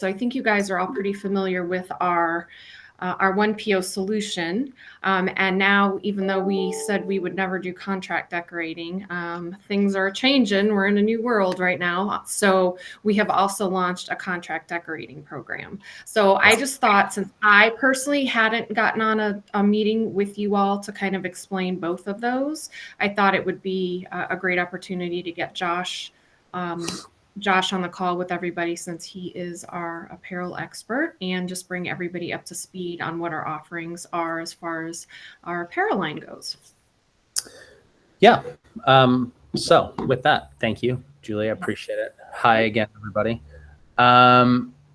So I think you guys are all pretty familiar with our 1PO solution. And now, even though we said we would never do contract decorating, things are changing. We're in a new world right now. So we have also launched a contract decorating program. So I just thought, since I personally hadn't gotten on a meeting with you all to kind of explain both of those, I thought it would be a great opportunity to get Josh on the call with everybody, since he is our apparel expert, and just bring everybody up to speed on what our offerings are as far as our apparel line goes. Yeah. So with that, thank you, Julie. I appreciate it. Hi again, everybody.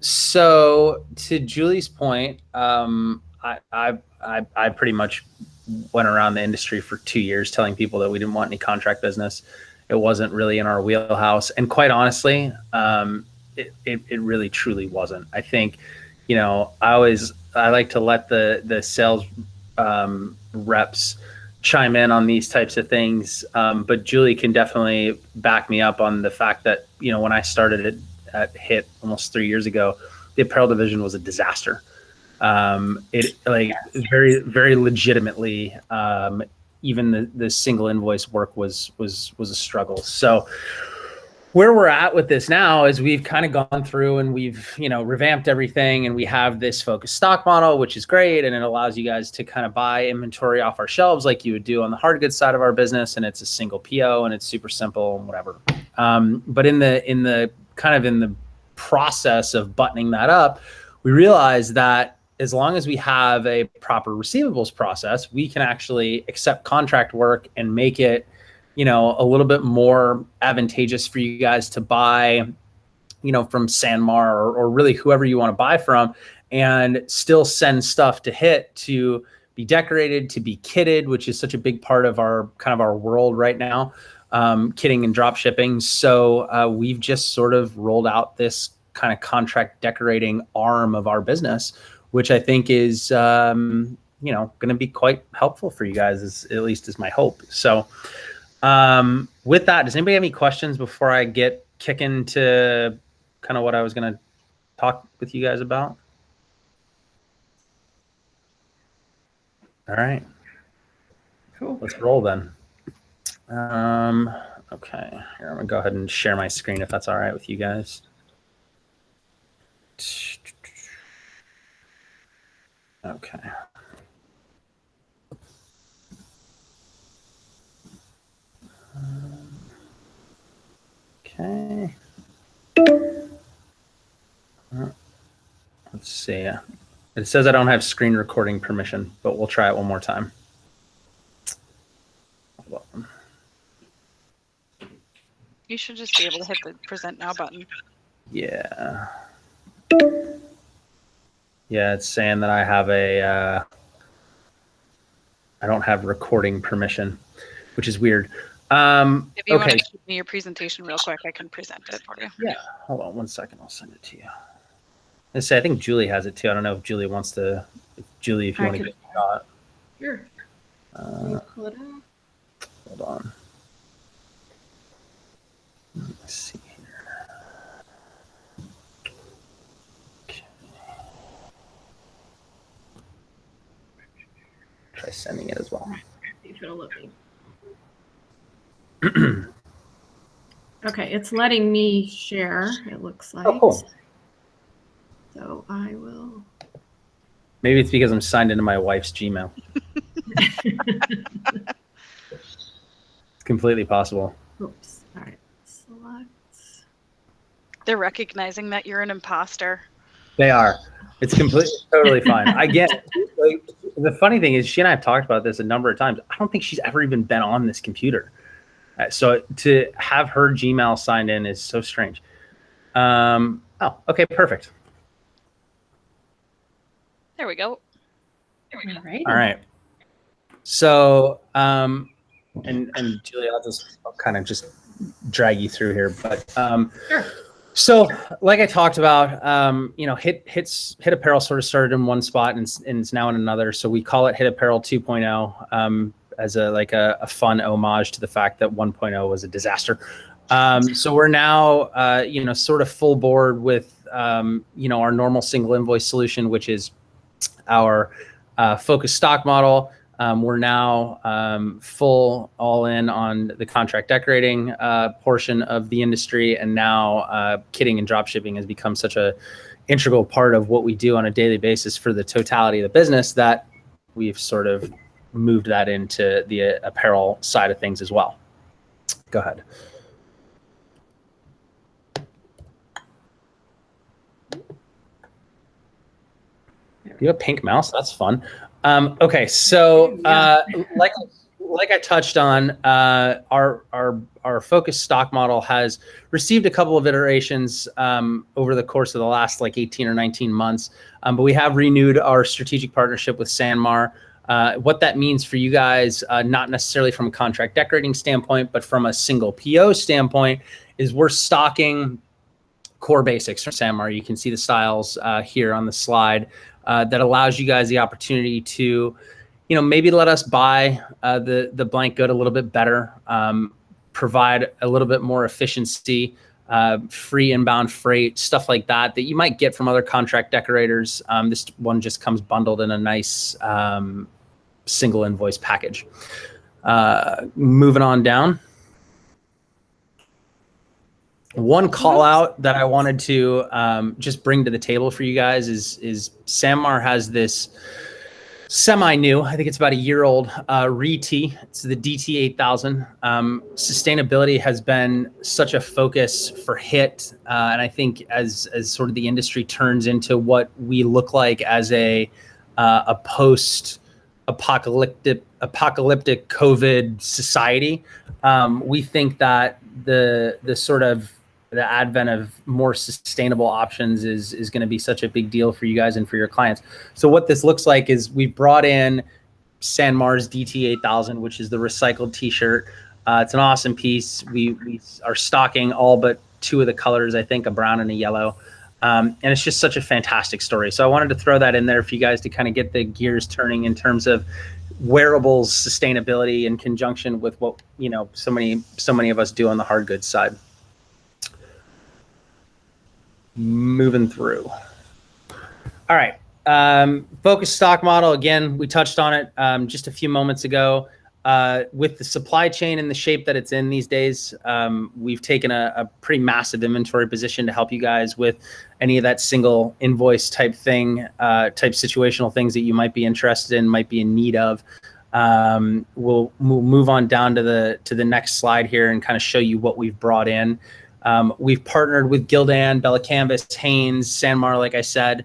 So to Julie's point, I pretty much went around the industry for 2 years telling people that we didn't want any contract business. It wasn't really in our wheelhouse. And quite honestly, it really truly wasn't. I think, I like to let the sales reps chime in on these types of things. But Julie can definitely back me up on the fact that, when I started at HIT almost 3 years ago, the apparel division was a disaster. Very, very legitimately, even the single invoice work was a struggle. So where we're at with this now is we've kind of gone through and we've, revamped everything, and we have this focused stock model, which is great. And it allows you guys to kind of buy inventory off our shelves like you would do on the hard goods side of our business. And it's a single PO and it's super simple and whatever. But in the process of buttoning that up, we realized that as long as we have a proper receivables process, we can actually accept contract work and make it, a little bit more advantageous for you guys to buy, from Sanmar or really whoever you want to buy from, and still send stuff to HIT to be decorated, to be kitted, which is such a big part of our world right now, kitting and drop shipping. So we've just sort of rolled out this kind of contract decorating arm of our business, which I think is, going to be quite helpful for you guys, at least is my hope. So with that, does anybody have any questions before I kick into kind of what I was going to talk with you guys about? All right. Cool. Let's roll then. Okay, here, I'm going to go ahead and share my screen if that's all right with you guys. Okay. Okay. Let's see. It says I don't have screen recording permission, but we'll try it one more time. You should just be able to hit the present now button. Yeah. Yeah, it's saying that I don't have recording permission, which is weird. If you okay. want to give me your presentation real quick, I can present it for you. Yeah, hold on 1 second. I'll send it to you. I think Julie has it too. I don't know if Julie wants to. Julie, if you want to get a shot. Sure. Pull it out. Hold on. Let's see here. Okay. Try sending it as well. See if it'll let me. Okay, it's letting me share, it looks like. Oh, cool. So I will. Maybe it's because I'm signed into my wife's Gmail. It's completely possible. Oops. All right. Select. They're recognizing that you're an imposter. They are. It's totally fine. I get the funny thing is she and I have talked about this a number of times. I don't think she's ever even been on this computer. So to have her Gmail signed in is so strange. Oh, okay, perfect. There we go. All right. So, and Julie, I'll kind of just drag you through here, but sure. So, like I talked about, HIT Apparel sort of started in one spot and it's now in another. So we call it HIT Apparel 2.0 as a fun homage to the fact that 1.0 was a disaster. So we're now, sort of full board with our normal single invoice solution, which is our focus stock model. We're now full all in on the contract decorating portion of the industry, and now kitting and drop shipping has become such a integral part of what we do on a daily basis for the totality of the business that we've sort of moved that into the apparel side of things as well. Go ahead. You have a pink mouse? That's fun. Okay, so like I touched on, our focus stock model has received a couple of iterations over the course of the last 18 or 19 months, but we have renewed our strategic partnership with Sanmar. What that means for you guys, not necessarily from a contract decorating standpoint, but from a single PO standpoint, is we're stocking core basics from Sanmar. You can see the styles here on the slide that allows you guys the opportunity to, maybe let us buy the blank good a little bit better, provide a little bit more efficiency, free inbound freight, stuff like that you might get from other contract decorators. This one just comes bundled in a nice single invoice package. Moving on down. One call out that I wanted to just bring to the table for you guys is Sanmar has this semi-new, I think it's about a year old, ReTee. It's the DT8000. Sustainability has been such a focus for HIT, and I think as sort of the industry turns into what we look like as a post-apocalyptic COVID society, we think that the advent of more sustainable options is going to be such a big deal for you guys and for your clients. So what this looks like is we've brought in Sanmar's DT8000, which is the recycled t-shirt. It's an awesome piece. We are stocking all but two of the colors, I think, a brown and a yellow. And it's just such a fantastic story. So I wanted to throw that in there for you guys to kind of get the gears turning in terms of wearables sustainability in conjunction with what, so many of us do on the hard goods side. Moving through. All right. Focus stock model. Again, we touched on it just a few moments ago. With the supply chain and the shape that it's in these days, we've taken a pretty massive inventory position to help you guys with any of that single invoice type thing, type situational things that you might be interested in, might be in need of. We'll move on down to the next slide here and kind of show you what we've brought in. We've partnered with Gildan, Bella Canvas, Hanes, Sanmar, like I said.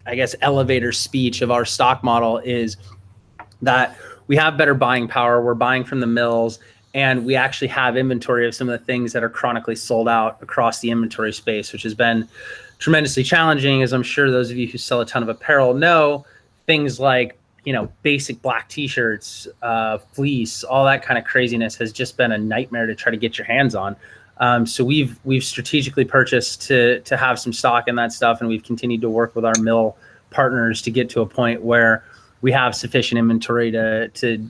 I guess, elevator speech of our stock model is that we have better buying power. We're buying from the mills, and we actually have inventory of some of the things that are chronically sold out across the inventory space, which has been tremendously challenging, as I'm sure those of you who sell a ton of apparel know. Things like basic black t-shirts, fleece, all that kind of craziness has just been a nightmare to try to get your hands on. So we've strategically purchased to have some stock in that stuff, and we've continued to work with our mill partners to get to a point where we have sufficient inventory to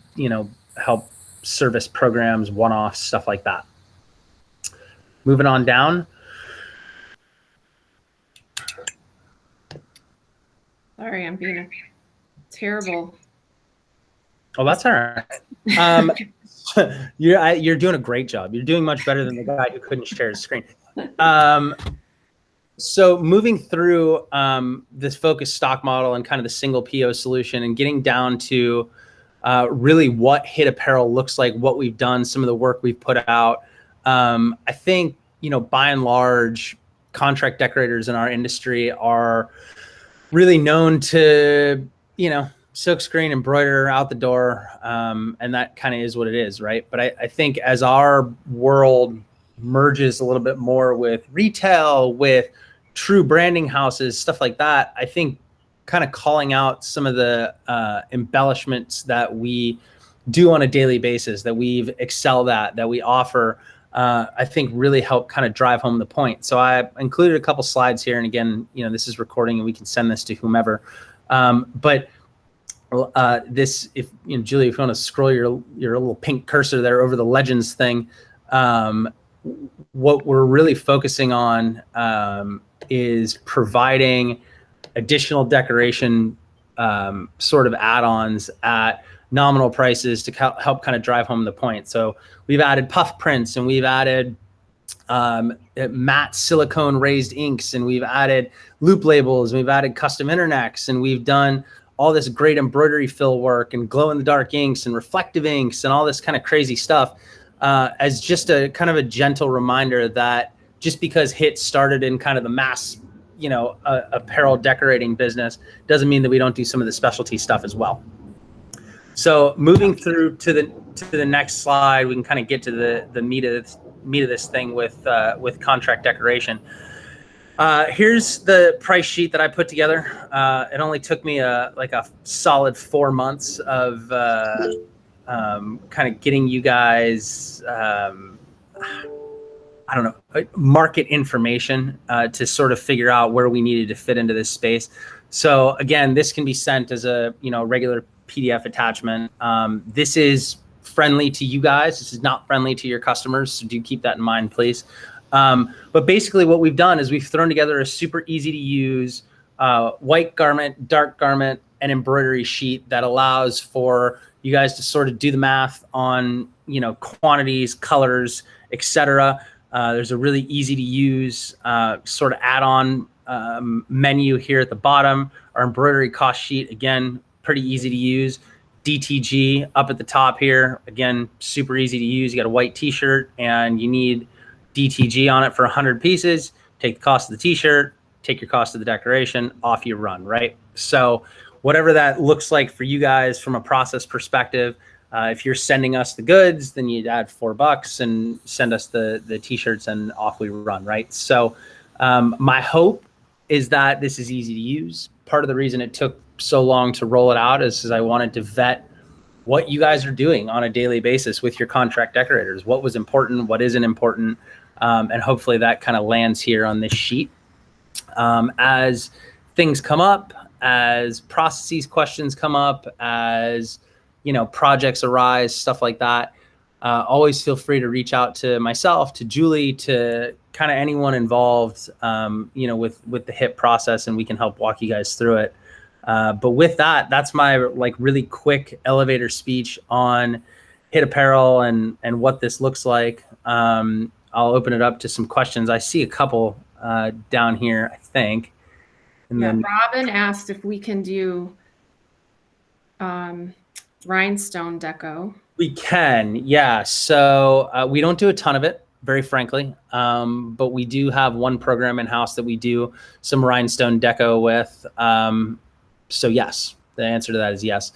help service programs, one-offs, stuff like that. Moving on down. Sorry, I'm being terrible. Oh, that's all right. You're doing a great job. You're doing much better than the guy who couldn't share his screen. So moving through this focus stock model and kind of the single PO solution and getting down to really what HIT apparel looks like, what we've done, some of the work we've put out. I think, by and large, contract decorators in our industry are really known to, silk screen, embroider out the door, and that kind of is what it is, right? But I think as our world merges a little bit more with retail, with true branding houses, stuff like that, I think kind of calling out some of the embellishments that we do on a daily basis, that we've excelled at, that we offer, I think really help kind of drive home the point. So I included a couple slides here, and again, this is recording and we can send this to whomever. But this, if Julie, if you want to scroll your little pink cursor there over the legends thing, what we're really focusing on is providing additional decoration sort of add-ons at nominal prices to help kind of drive home the point. So we've added puff prints, and we've added matte silicone raised inks, and we've added loop labels, and we've added custom internects, and we've done all this great embroidery fill work and glow in the dark inks and reflective inks and all this kind of crazy stuff as just a kind of a gentle reminder that just because HIT started in kind of the mass, apparel decorating business doesn't mean that we don't do some of the specialty stuff as well. So moving through to the next slide, we can kind of get to the meat of this thing with contract decoration. Here's the price sheet that I put together. It only took me a solid 4 months of kind of getting you guys, market information to sort of figure out where we needed to fit into this space. So again, this can be sent as a regular PDF attachment. This is friendly to you guys. This is not friendly to your customers, so do keep that in mind, please. But basically what we've done is we've thrown together a super easy to use white garment, dark garment, and embroidery sheet that allows for you guys to sort of do the math on, quantities, colors, etc. There's a really easy to use sort of add-on menu here at the bottom. Our embroidery cost sheet, again, pretty easy to use. DTG up at the top here, again, super easy to use. You got a white t-shirt and you need DTG on it for 100 pieces. Take the cost of the t-shirt, take your cost of the decoration, off you run, right? So whatever that looks like for you guys from a process perspective, if you're sending us the goods, then you'd add $4 and send us the t-shirts and off we run, right? So my hope is that this is easy to use. Part of the reason it took so long to roll it out is I wanted to vet what you guys are doing on a daily basis with your contract decorators, what was important, what isn't important, and hopefully that kind of lands here on this sheet. As things come up, as processes questions come up, as projects arise, stuff like that, always feel free to reach out to myself, to Julie, to kind of anyone involved, with the HIT process, and we can help walk you guys through it. But with that, that's my really quick elevator speech on HIT apparel and what this looks like. I'll open it up to some questions. I see a couple down here, I think. And then Robin asked if we can do rhinestone deco. We can, yeah. So we don't do a ton of it, very frankly, but we do have one program in-house that we do some rhinestone deco with. So yes, the answer to that is yes.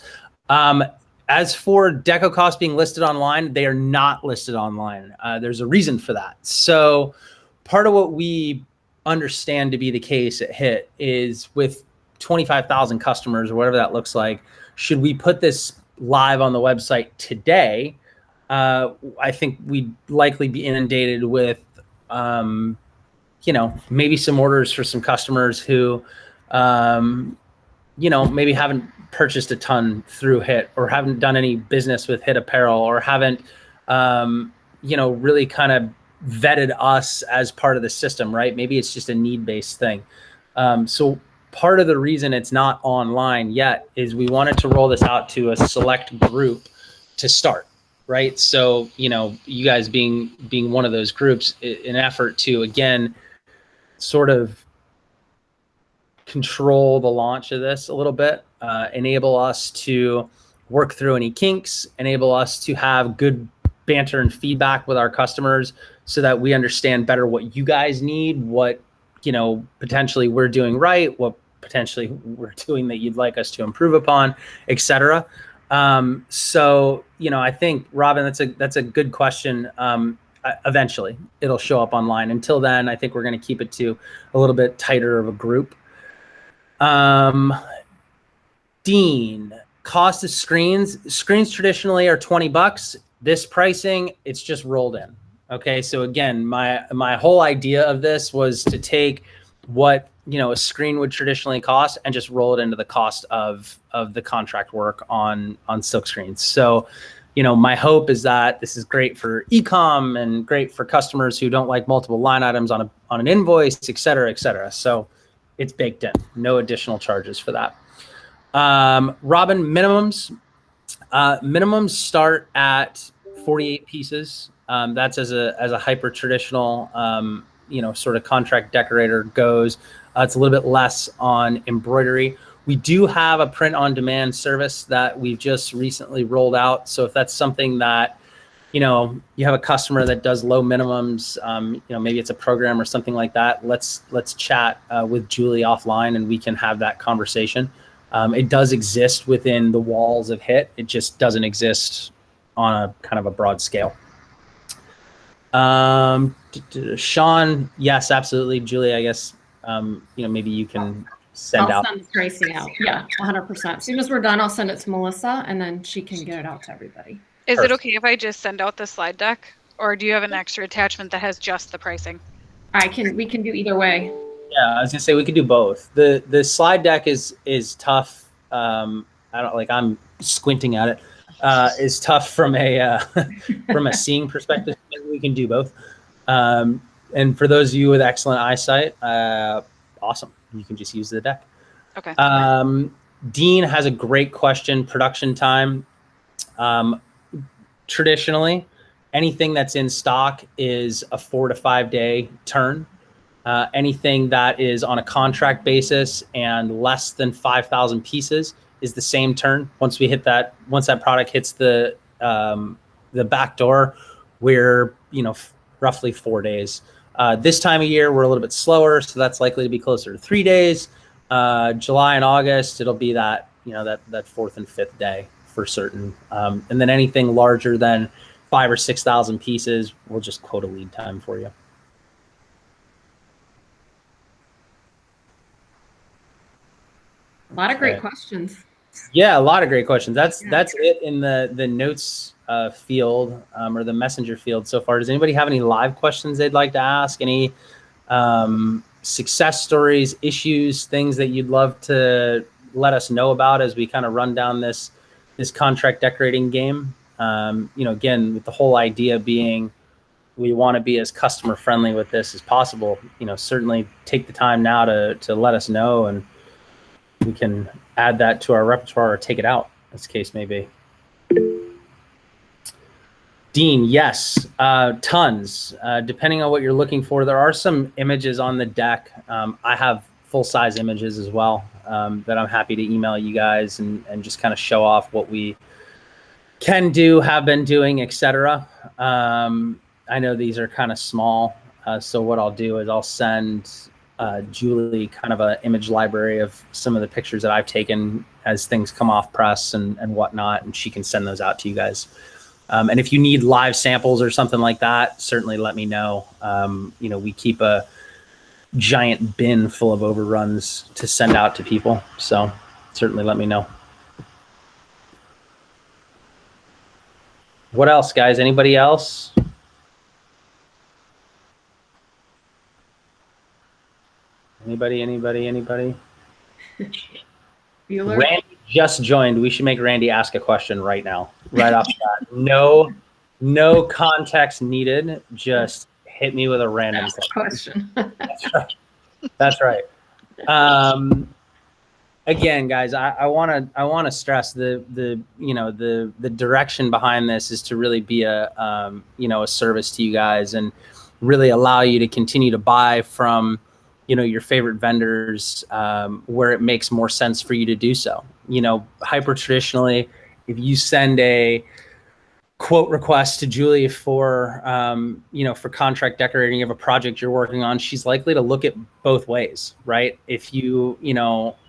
As for deco costs being listed online, they are not listed online. There's a reason for that. So part of what we understand to be the case at HIT is with 25,000 customers or whatever that looks like, should we put this live on the website today? I think we'd likely be inundated with, maybe some orders for some customers who, maybe haven't purchased a ton through HIT or haven't done any business with HIT apparel or haven't, really kind of vetted us as part of the system, right? Maybe it's just a need-based thing. So part of the reason it's not online yet is we wanted to roll this out to a select group to start, right? So, you guys being one of those groups, in an effort to, again, sort of control the launch of this a little bit, enable us to work through any kinks, enable us to have good banter and feedback with our customers so that we understand better what you guys need, what, potentially we're doing right, what potentially we're doing that you'd like us to improve upon, etc. So, I think, Robin, that's a good question. Eventually it'll show up online. Until then, I think we're going to keep it to a little bit tighter of a group. Dean, cost of screens traditionally are $20. This pricing, it's just rolled in. Okay. So again, my whole idea of this was to take what, a screen would traditionally cost and just roll it into the cost of the contract work on silk screens. So my hope is that this is great for e-com and great for customers who don't like multiple line items on an invoice, et cetera, et cetera. So it's baked in, no additional charges for that. Robin, minimums start at 48 pieces. That's as a hyper traditional, sort of contract decorator goes. It's a little bit less on embroidery. We do have a print on demand service that we've just recently rolled out. So if that's something that, you have a customer that does low minimums, maybe it's a program or something like that, let's chat with Julie offline and we can have that conversation. It does exist within the walls of HIT. It just doesn't exist on a kind of a broad scale. Sean, yes, absolutely. Julie, I guess, maybe you can send I'll send the pricing out. Yeah, 100%. As soon as we're done, I'll send it to Melissa and then she can get it out to everybody. Is it okay if I just send out the slide deck, or do you have an extra attachment that has just the pricing? We can do either way. Yeah, I was gonna say we could do both. The slide deck is tough. I'm squinting at it. Is tough from a from a seeing perspective. We can do both. And for those of you with excellent eyesight, awesome. You can just use the deck. Okay. Dean has a great question. Production time. Traditionally, anything that's in stock is a 4 to 5 day turn. Anything that is on a contract basis and less than 5,000 pieces is the same turn. Once that product hits the back door, we're roughly 4 days. This time of year we're a little bit slower, so that's likely to be closer to 3 days. July and August, it'll be that that fourth and fifth day for certain. And then anything larger than 5,000 or 6,000 pieces, we'll just quote a lead time for you. A lot of great questions. Yeah, a lot of great questions. That's it in the notes field or the messenger field so far. Does anybody have any live questions they'd like to ask? Any success stories, issues, things that you'd love to let us know about as we kind of run down this contract decorating game? Again, with the whole idea being we want to be as customer friendly with this as possible. Certainly take the time now to let us know, and we can add that to our repertoire or take it out, as the case may be. Dean, yes, tons. Depending on what you're looking for, there are some images on the deck. I have full-size images as well that I'm happy to email you guys and just kind of show off what we can do, have been doing, etc. I know these are kind of small, so what I'll do is I'll send Julie kind of an image library of some of the pictures that I've taken as things come off press and whatnot, and she can send those out to you guys. And if you need live samples or something like that, certainly let me know. We keep a giant bin full of overruns to send out to people, so certainly let me know. What else, guys? Anybody else? Anybody? Bueller? Randy just joined. We should make Randy ask a question right now, right off the bat. No context needed. Just hit me with a random question. That's right. Again, guys, I want to stress the direction behind this is to really be a service to you guys and really allow you to continue to buy from your favorite vendors where it makes more sense for you to do so. Hyper traditionally, if you send a quote request to Julie for contract decorating of a project you're working on, she's likely to look at both ways, right? If you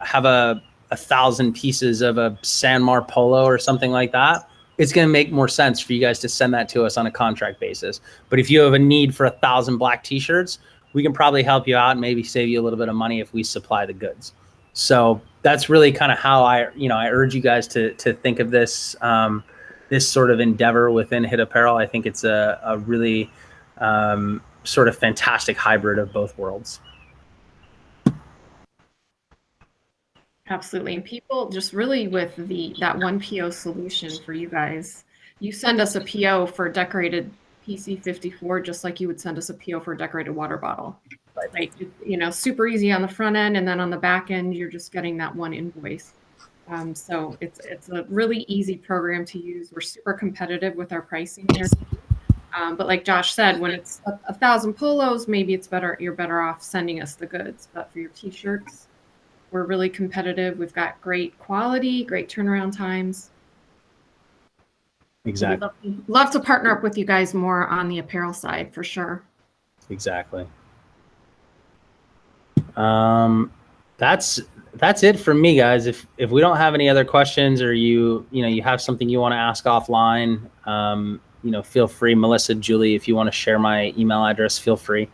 have a 1,000 pieces of a Sanmar polo or something like that, it's going to make more sense for you guys to send that to us on a contract basis. But if you have a need for 1,000 black t-shirts, we can probably help you out and maybe save you a little bit of money if we supply the goods. So that's really kind of how I urge you guys to think of this this sort of endeavor within HIT Apparel. I think it's a really sort of fantastic hybrid of both worlds. Absolutely. And people just really with that one PO solution for you guys, you send us a PO for decorated PC54, just like you would send us a PO for a decorated water bottle. Right. Like, you know, super easy on the front end, and then on the back end, you're just getting that one invoice. So it's a really easy program to use. We're super competitive with our pricing here. But like Josh said, when it's 1,000 polos, maybe you're better off sending us the goods. But for your t-shirts, we're really competitive. We've got great quality, great turnaround times. Exactly. We'd love to partner up with you guys more on the apparel side for sure. Exactly. That's it from me, guys. If we don't have any other questions, or you have something you want to ask offline, feel free. Melissa, Julie, if you want to share my email address, feel free.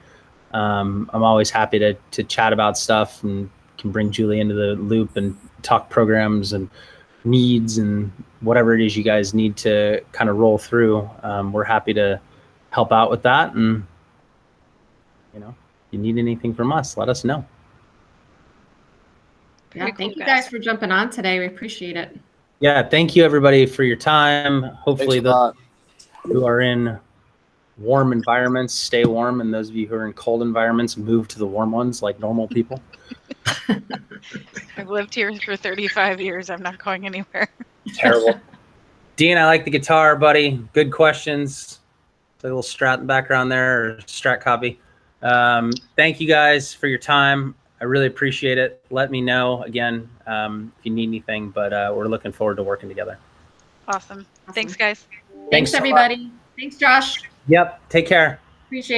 I'm always happy to chat about stuff, and can bring Julie into the loop and talk programs and needs and whatever it is you guys need to kind of roll through. We're happy to help out with that. And, if you need anything from us, let us know. Yeah, Very thank cool, you guys for jumping on today. We appreciate it. Yeah, thank you everybody for your time. Hopefully Thanks a lot. who are in warm environments stay warm, and those of you who are in cold environments move to the warm ones like normal people. I've lived here for 35 years. I'm not going anywhere. Terrible. Dean, I like the guitar, buddy. Good questions. A little Strat in the background there, or Strat copy. Thank you guys for your time. I really appreciate it. Let me know again if you need anything, but we're looking forward to working together. Awesome. Thanks, guys. Thanks so much. everybody. Thanks, Josh. Yep. Take care. Appreciate it.